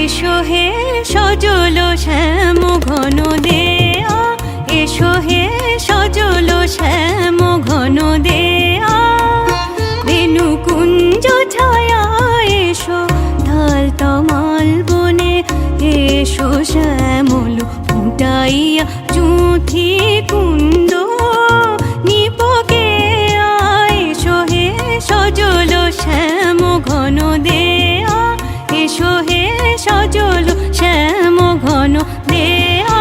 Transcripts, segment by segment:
এসো হে সজল শ্যাম ঘন দেয়া, এসো হে সজল শ্যাম ঘন দেয়া। বেনু কুঞ্জ ছায়া এসো ঢাল তমাল বনে, এসো শ্যামল ফুটাইয়া চুঁথি কুন্দ নিপকে। এসো হে সজল শ্যাম ঘন দেয়া, এসো হে সজল শ্যাম ঘন দেয়া।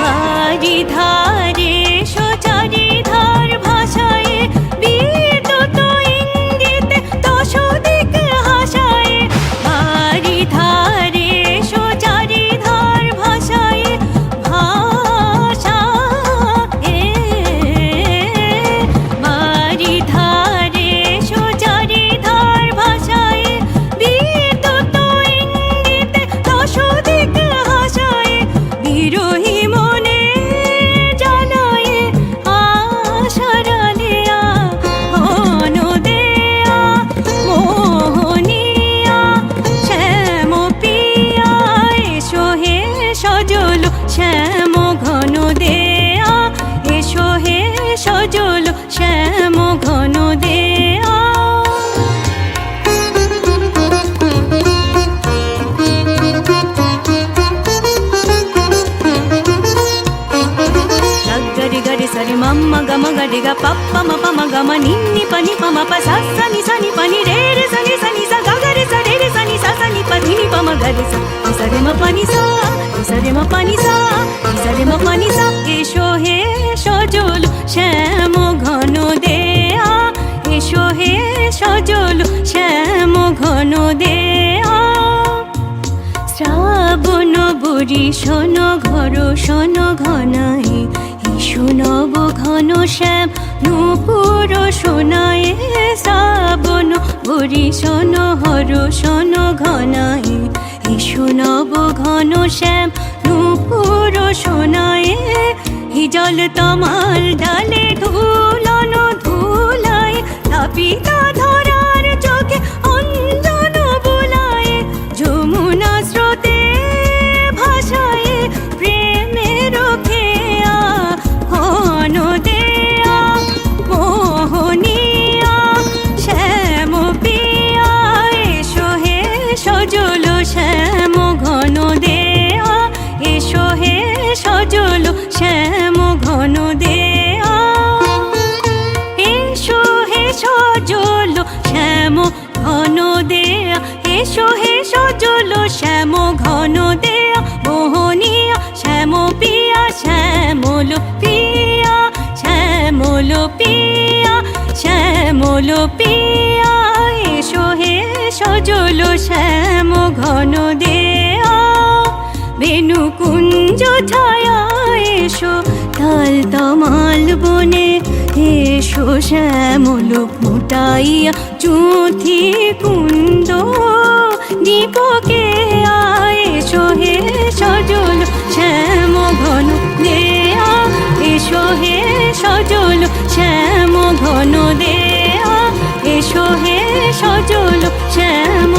বাড়ি ধারে সোচারি ধার ভাষায়, বিদ্যুৎ ইঙ্গিতে দশ দিক হাসায়। বাড়ি ধারে সোচারি ধার ভাষায়, ভাষা বাড়ি ধারে সোচারি ধার ভাষায়, বিদ্যুৎ ইঙ্গিতে দশ দিক হাসায়। বিরোহী মনে জ্বালায় আশারালিয়া ঘন দেয়া, মোহনিয়া শ্যাম পিয়া। এসো হে সজল শ্যাম ঘন দেয়া, এসো হে সজল শ্যাম ঘন দেয়া। గరి గరి సరి మమ్మ గమ గడి గ పప్ప మ పమ గమ నిన్ని పని పమ ప స సని సని పని రే రే సని సని స గ గరి స రే రే సని స సని ప ని పమ గరి స స రే మ పని స స రే మ పని స స రే మ పని స। এসো হে সজল শ্যাম ঘন দেয়া, এসো হে সজল শ্যাম ঘন দেয়া। শ্রাবণ বরিশন ঘর শন ঘনায়, এসো নব ঘন শ্যাম নূপুর সোনায়। শ্রাবণ বরিশন হর শন ঘনায়, এসো নব ঘন শ্যাম নূপুর সোনায়। হিজল তমাল ডালে ধুলন ধুলায়, তাপিতা ধরার চোখে অঞ্জন বোলায়। যমুনা স্রোতে ভাষায় প্রেমের খেয়া ঘন দেয়া, মোহনিয়া শ্যাম পিয়া। এসো হে সজল শ্যাম ঘন দেয়া, এসো হে সজল শ্যাম ঘন দেয়া। এসো হে সজল শ্যাম ঘন দেয়া, এসো হে সজল শ্যাম ঘন দেয়া। মোহনিয়া শ্যাম পিয়া শ্যামল পিয়া, শ্যামল পিয়া শ্যামল পিয়া। এসো হে সজল শ্যাম ঘন দেয়া। বেনু কুঞ্জ ছায়া এসো তাল তমাল বনে, এসো শ্যামল ফুটাইয়া চুঁথি কুন্দ দীপকে। এসো হে সজল শ্যাম ঘন দেয়া, এসো হে সজল শ্যাম ঘন দেয়া, এসো হে সজল শ্যাম